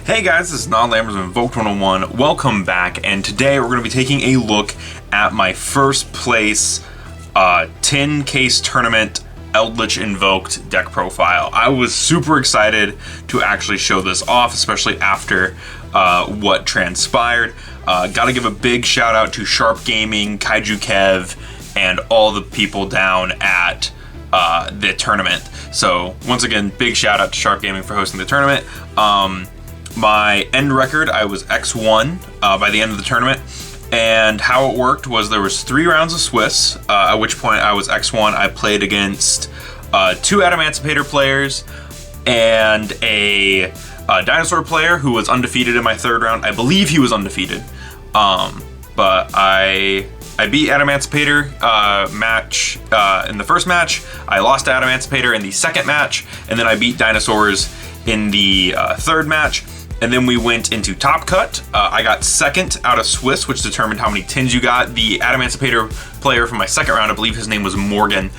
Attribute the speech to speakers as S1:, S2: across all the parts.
S1: Hey guys, this is Non-Lammers of Invoked 101. Welcome back, and today we're going to be taking a look at my first place 10 case tournament Eldlich Invoked deck profile. I was super excited to actually show this off, especially after what transpired. Gotta give a big shout out to Sharp Gaming, Kaiju Kev, and all the people down at the tournament. So once again, big shout out to Sharp Gaming for hosting the tournament. My end record, I was X1 by the end of the tournament, and how it worked was there was 3 rounds of Swiss, at which point I was X1. I played against 2 Adamantipator players and a Dinosaur player who was undefeated in my 3rd round. I believe he was undefeated, but I beat Adamantipator match in the first match. I lost to Adamantipator in the 2nd match, and then I beat Dinosaurs in the 3rd match. And then we went into Top Cut. I got 2nd out of Swiss, which determined how many tins you got. The Adamantipator player from my 2nd round, I believe his name was Morgan,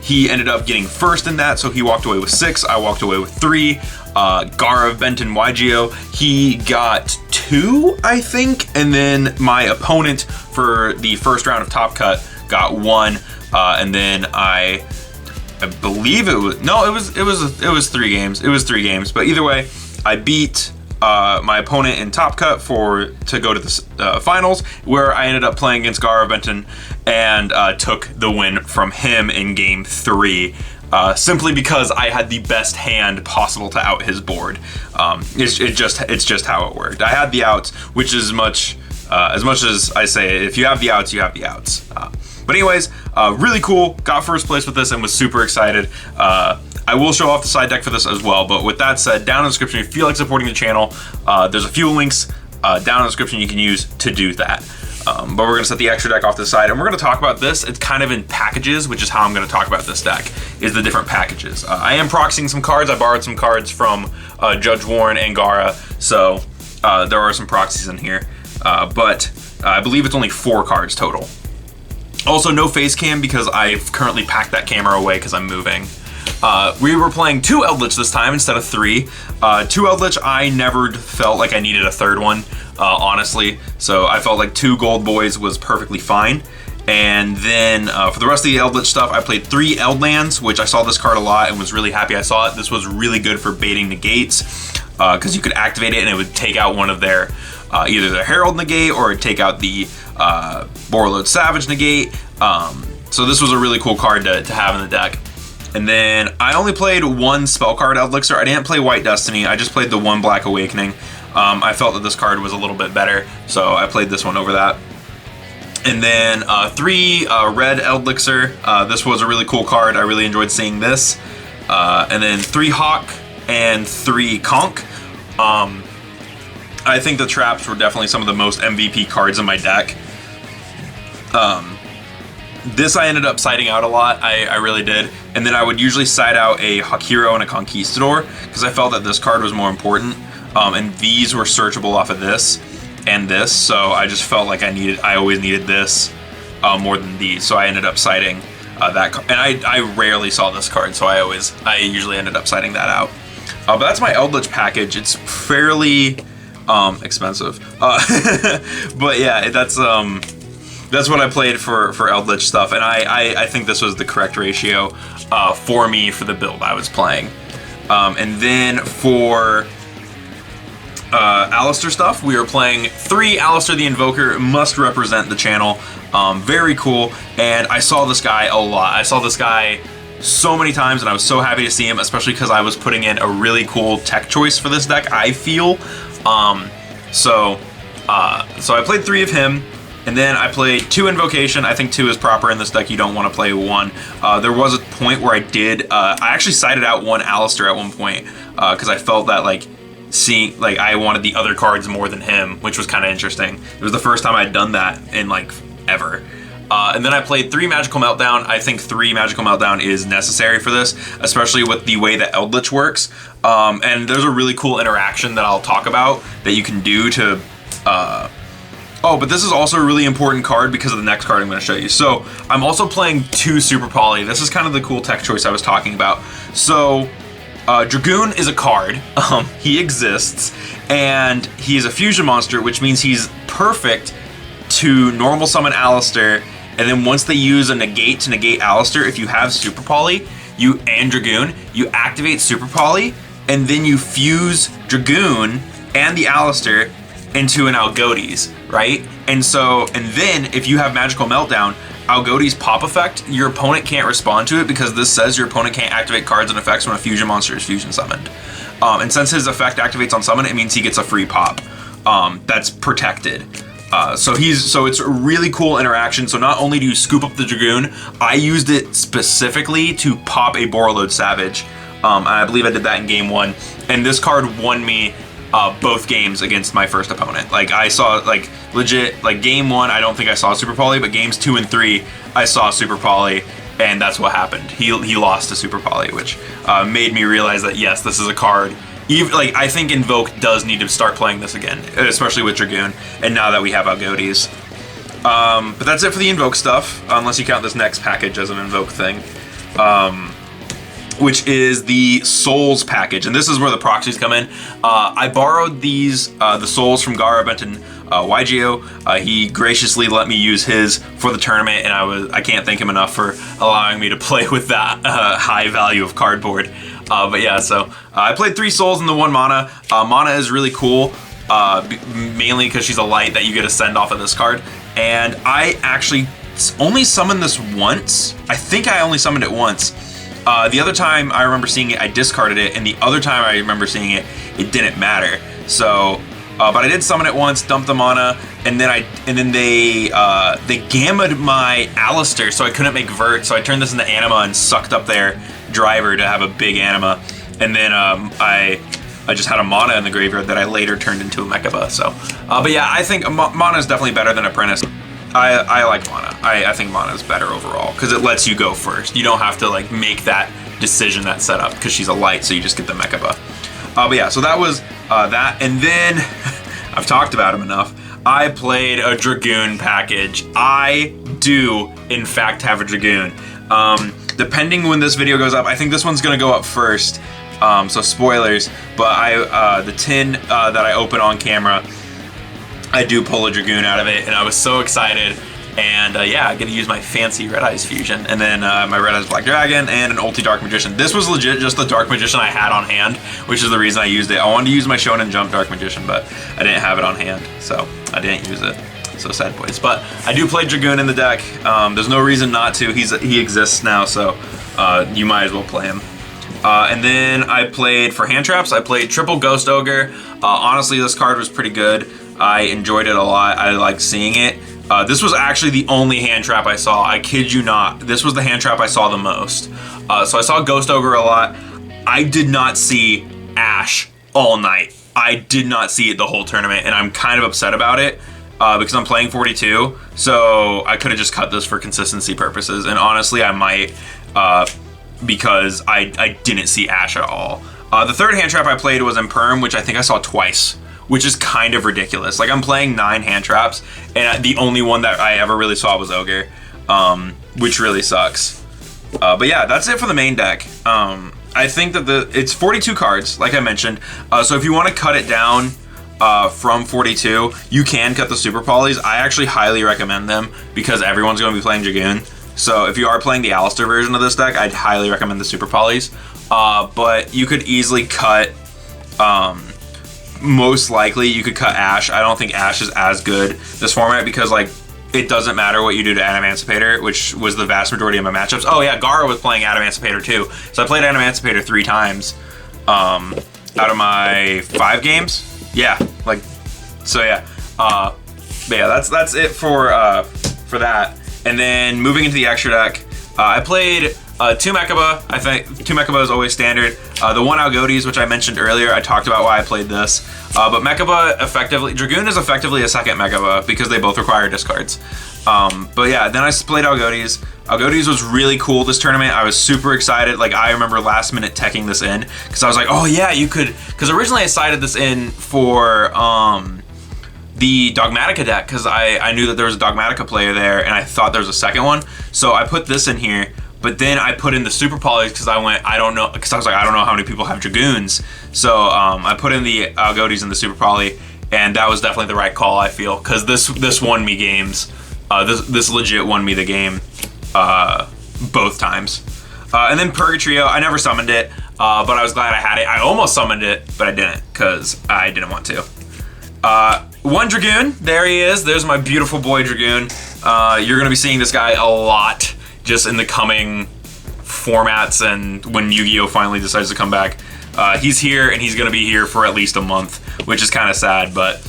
S1: he ended up getting 1st in that, so he walked away with 6. I walked away with 3. Gara, Benton, YGO, he got 2, I think. And then my opponent for the 1st round of Top Cut got 1. And then I believe it was, no, it was 3 games. It was 3 games, but either way, I beat my opponent in Top Cut to go to the finals, where I ended up playing against Gara Benton and took the win from him in game 3, simply because I had the best hand possible to out his board. It's just how it worked. I had the outs, which is much as I say, if you have the outs, you have the outs. But anyways, really cool. Got 1st place with this and was super excited. I will show off the side deck for this as well, but with that said, down in the description, if you feel like supporting the channel, there's a few links down in the description you can use to do that. But we're going to set the extra deck off to the side, and we're going to talk about this. It's kind of in packages, which is how I'm going to talk about this deck, is the different packages. I am proxying some cards. I borrowed some cards from Judge Warren and Gara, so there are some proxies in here. But I believe it's only 4 cards total. Also, no face cam because I've currently packed that camera away because I'm moving. We were playing 2 Eldlich this time instead of 3. 2 Eldlich, I never felt like I needed a 3rd one, honestly. So I felt like 2 Gold Boys was perfectly fine. And then for the rest of the Eldlich stuff, I played 3 Eldlands, which I saw this card a lot and was really happy I saw it. This was really good for baiting negates, because you could activate it and it would take out one of their, either their Herald negate or it'd take out the Borreload Savage negate. So this was a really cool card to have in the deck. And then I only played 1 spell card Eldlixir. I didn't play White Destiny. I just played the 1 Black Awakening. I felt that this card was a little bit better, so I played this one over that. And then 3 Red Eldlixir. This was a really cool card. I really enjoyed seeing this. And then 3 Hawk and 3 Conch. I think the traps were definitely some of the most MVP cards in my deck. This I ended up siding out a lot, I really did. And then I would usually side out a Hakiro and a Conquistador, because I felt that this card was more important. And these were searchable off of this and this, so I just felt like I always needed this more than these. So I ended up siding that card. And I rarely saw this card, so I usually ended up siding that out. But that's my Eldlich package. It's fairly expensive. But yeah, that's what I played for Eldlich stuff, and I think this was the correct ratio for me for the build I was playing. And then for Alistair stuff, we were playing 3 Alistair the Invoker, must represent the channel. Very cool, and I saw this guy a lot. I saw this guy so many times, and I was so happy to see him, especially because I was putting in a really cool tech choice for this deck, I feel. So I played 3 of him. And then I played 2 Invocation. I think 2 is proper in this deck. You don't want to play 1. There was a point where I actually sided out 1 Alistair at one point, because I felt that I wanted the other cards more than him, which was kind of interesting. It was the first time I'd done that in ever. And then I played 3 Magical Meltdown. I think 3 Magical Meltdown is necessary for this, especially with the way that Eldlich works. And there's a really cool interaction that I'll talk about that you can do to... Oh, but this is also a really important card because of the next card I'm going to show you. So I'm also playing 2 Super Poly. This is kind of the cool tech choice I was talking about. So Dragoon is a card. He exists, and he is a fusion monster, which means he's perfect to normal summon Alistair. And then once they use a negate to negate Alistair, if you have Super Poly and Dragoon, you activate Super Poly, and then you fuse Dragoon and the Alistair into an Algodes, right? And then if you have Magical Meltdown, Algodes pop effect, your opponent can't respond to it because this says your opponent can't activate cards and effects when a fusion monster is fusion summoned. And since his effect activates on summon, it means he gets a free pop. That's protected. So it's a really cool interaction. So not only do you scoop up the Dragoon, I used it specifically to pop a Borreload Savage. And I believe I did that in game 1. And this card won me both games against my first opponent. Like I saw, like legit, like game 1, I don't think I saw Super Poly, but games 2 and 3, I saw Super Poly, and that's what happened. He lost to Super Poly, which made me realize that yes, this is a card. Even, like, I think Invoked does need to start playing this again, especially with Dragoon, and now that we have Algodes. But that's it for the Invoke stuff, unless you count this next package as an Invoke thing. Which is the Souls package, and this is where the proxies come in. I borrowed these, the Souls from Gara Benton YGO. He graciously let me use his for the tournament, and I can't thank him enough for allowing me to play with that high value of cardboard. But yeah, so I played 3 Souls in the 1 mana. Mana is really cool, mainly because she's a light that you get to send off of this card. And I actually only summoned this once. I think I only summoned it once. The other time I remember seeing it, I discarded it, and the other time I remember seeing it, it didn't matter. So, but I did summon it once, dumped the mana, and then they gammaed my Alistair, so I couldn't make Vert. So I turned this into Anima and sucked up their driver to have a big Anima, and then I just had a mana in the graveyard that I later turned into a Mechaba. So, but yeah, I think mana is definitely better than Apprentice. I like Mana. I think Mana is better overall because it lets you go first. You don't have to like make that decision, that setup, because she's a light, so you just get the Mechaba. But yeah, so that was that, and then I've talked about him enough. I played a Dragoon package. I do, in fact, have a Dragoon. Depending when this video goes up, I think this one's gonna go up first. So spoilers, but the tin that I open on camera, I do pull a Dragoon out of it, and I was so excited. And yeah, I get to use my fancy Red Eyes fusion, and then my Red Eyes Black Dragon, and an Ulti Dark Magician. This was legit just the Dark Magician I had on hand, which is the reason I used it. I wanted to use my Shonen Jump Dark Magician, but I didn't have it on hand, so I didn't use it. So sad boys. But I do play Dragoon in the deck. There's no reason not to. He exists now, so you might as well play him. And then I played, for hand traps, I played triple Ghost Ogre. Honestly, this card was pretty good. I enjoyed it a lot. I liked seeing it. This was actually the only hand trap I saw. I kid you not. This was the hand trap I saw the most. So I saw Ghost Ogre a lot. I did not see Ash all night. I did not see it the whole tournament, and I'm kind of upset about it because I'm playing 42. So I could have just cut this for consistency purposes. And honestly, I might because I didn't see Ash at all. The third hand trap I played was Imperm, which I think I saw twice, which is kind of ridiculous. Like, I'm playing 9 hand traps, and the only one that I ever really saw was Ogre, which really sucks. But yeah, that's it for the main deck. I think that it's 42 cards, like I mentioned. So if you want to cut it down from 42, you can cut the Super Polys. I actually highly recommend them because everyone's going to be playing Dragoon. So if you are playing the Alistair version of this deck, I'd highly recommend the Super Polys. But you could easily cut... most likely you could cut Ash. I don't think Ash is as good this format because like it doesn't matter what you do to Adamantipator, which was the vast majority of my matchups. Oh yeah, Gara was playing Adamantipator too. So I played Adamantipator 3 times out of my 5 games. Yeah, like so yeah. But yeah, that's it for that. And then moving into the extra deck, I played 2 Mechaba. I think 2 Mechaba is always standard. The 1 Algodes, which I mentioned earlier, I talked about why I played this. But Mechaba effectively, Dragoon is effectively a second Mechaba because they both require discards. But yeah, then I played Algodes. Algodes was really cool this tournament. I was super excited. Like, I remember last minute teching this in because I was like, oh yeah, you could. Because originally I sided this in for the Dogmatica deck because I knew that there was a Dogmatica player there and I thought there was a second one. So I put this in here, but then I put in the Super Polys because I don't know, because I was like, I don't know how many people have Dragoons. So I put in the Algodes and the Super Poly, and that was definitely the right call, I feel, because this won me games. This legit won me the game both times. And then Purgatrio, I never summoned it, but I was glad I had it. I almost summoned it, but I didn't because I didn't want to. One Dragoon, there he is. There's my beautiful boy Dragoon. You're gonna be seeing this guy a lot just in the coming formats and when Yu-Gi-Oh! Finally decides to come back. He's here and he's gonna be here for at least a month, which is kind of sad, but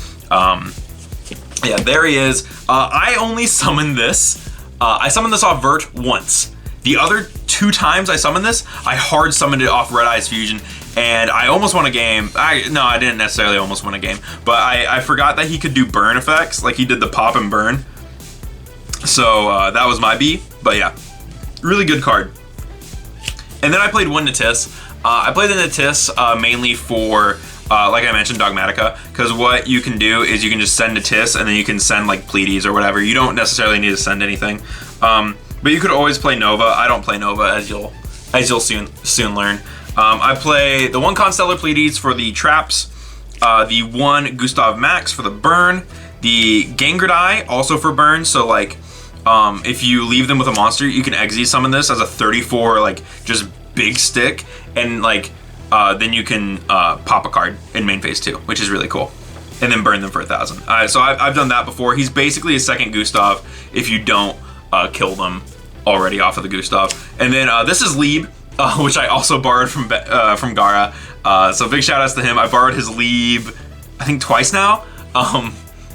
S1: yeah, there he is. I only summoned this. I summoned this off Vert once. The other 2 times I summoned this, I hard summoned it off Red Eyes Fusion, and I almost won a game. No, I didn't necessarily almost win a game, but I forgot that he could do burn effects, like he did the pop and burn. So that was my B, but yeah, really good card. And then I played one Natis. I played the Natis mainly for, like I mentioned, Dogmatica, because what you can do is you can just send Natis and then you can send like Pleiades or whatever. You don't necessarily need to send anything. But you could always play Nova. I don't play Nova, as you'll soon learn. I play the 1 Constellar Pleiades for the traps, the 1 Gustav Max for the burn, the Gangradai also for burn. So like, if you leave them with a monster, you can Exi summon this as a 34 like just big stick, and like then you can pop a card in main phase 2, which is really cool, and then burn them for 1,000. So I've done that before. He's basically a second Gustav if you don't kill them already off of the Gustav. And then this is Lieb, which I also borrowed from Gara. So big shout outs to him. I borrowed his Lieb, I think twice now.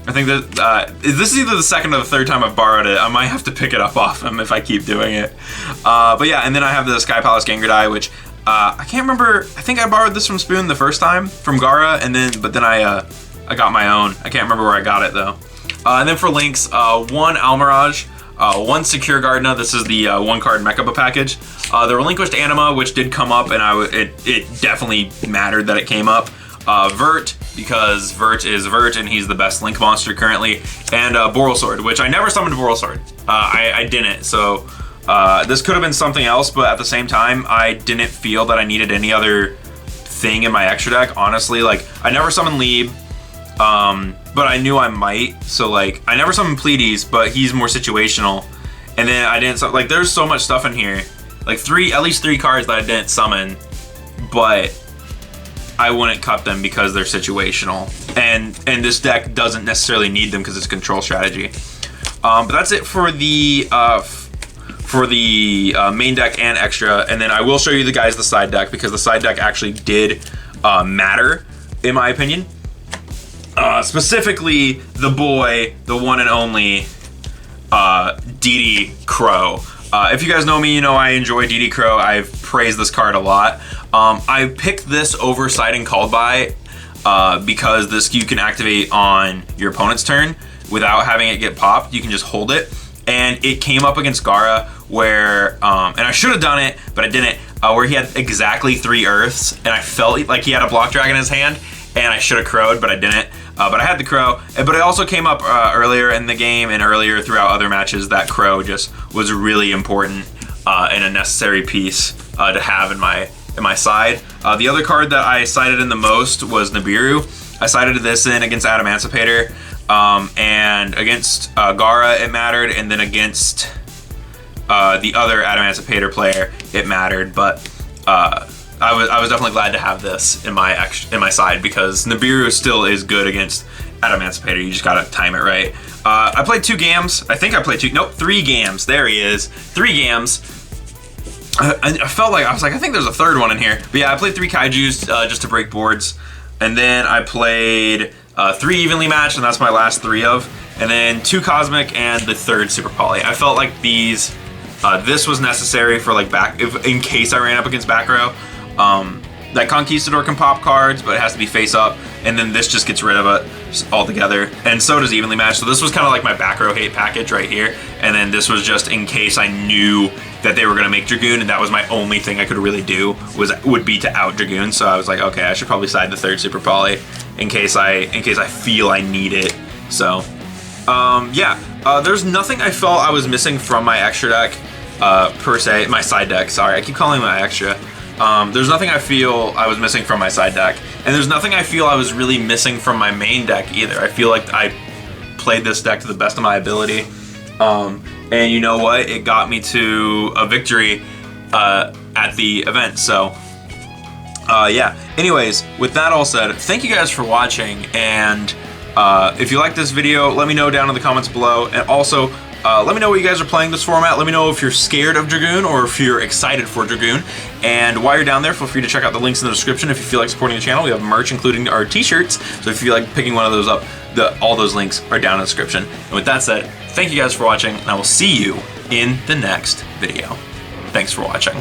S1: I think that this is either the second or the third time I've borrowed it. I might have to pick it up off him if I keep doing it. But yeah, and then I have the Sky Palace Gangradai, which I can't remember. I think I borrowed this from Spoon the first time from Gara, and but then I got my own. I can't remember where I got it though. And then for links, 1 Almirage, 1 Secure Gardna. This is the 1 card Mechaba package. The Relinquished Anima, which did come up, and it definitely mattered that it came up. Vert, because Vert is Vert and he's the best Link monster currently, and Boral Sword, which I never summoned Boral Sword. I didn't, so this could have been something else, but at the same time, I didn't feel that I needed any other thing in my extra deck, honestly. Like, I never summoned Lieb, but I knew I might, so like, I never summoned Pleiades, but he's more situational, and then I didn't, like, there's so much stuff in here, like at least 3 cards that I didn't summon, but I wouldn't cut them because they're situational, and this deck doesn't necessarily need them because it's control strategy. But that's it for the main deck and extra, and then I will show you the side deck, because the side deck actually did matter in my opinion. Specifically, the one and only DD Crow. If you guys know me, you know I enjoy DD Crow. I've praised this card a lot. I picked this over Siding Called By because this you can activate on your opponent's turn without having it get popped. You can just hold it. And it came up against Gara where, and I should have done it, but I didn't, where he had exactly 3 Earths, and I felt like he had a Block Dragon in his hand, and I should have crowed, but I didn't. But I had the Crow, but it also came up earlier in the game and earlier throughout other matches that Crow just was really important and a necessary piece to have in my side. The other card that I sided in the most was Nibiru. I sided this in against Adamancipator, and against Gara it mattered, and then against the other Adamancipator player it mattered, but I was definitely glad to have this in my side, because Nibiru still is good against Adamancipator. You just gotta time it right. I played 2 Gams. I think I played 3 Gams. There he is. 3 Gams. I felt like, I was like, I think there's a third one in here. But yeah, I played 3 Kaijus just to break boards. And then I played 3 evenly matched, and that's my last 3 of. And then 2 Cosmic and the 3rd Super Poly. I felt like this was necessary for like in case I ran up against back row. That Conquistador can pop cards, but it has to be face up, and then this just gets rid of it. all together, and so does evenly matched. So this was kind of like my back row hate package right here, and then this was just in case I knew that they were gonna make Dragoon, and that was my only thing I could really do would be to out Dragoon. So I was like, okay, I should probably side the third Super Poly in case I feel I need it. So there's nothing I felt I was missing from my extra deck per se, my side deck. Sorry, I keep calling it my extra. There's nothing I feel I was missing from my side deck, and there's nothing I feel I was really missing from my main deck either. I feel like I played this deck to the best of my ability, and you know what? It got me to a victory at the event. So yeah. Anyways, with that all said, thank you guys for watching, and if you like this video, let me know down in the comments below, and also let me know what you guys are playing this format. Let me know if you're scared of Dragoon or if you're excited for Dragoon. And while you're down there, feel free to check out the links in the description if you feel like supporting the channel. We have merch, including our t-shirts. So if you feel like picking one of those up, all those links are down in the description. And with that said, thank you guys for watching, and I will see you in the next video. Thanks for watching.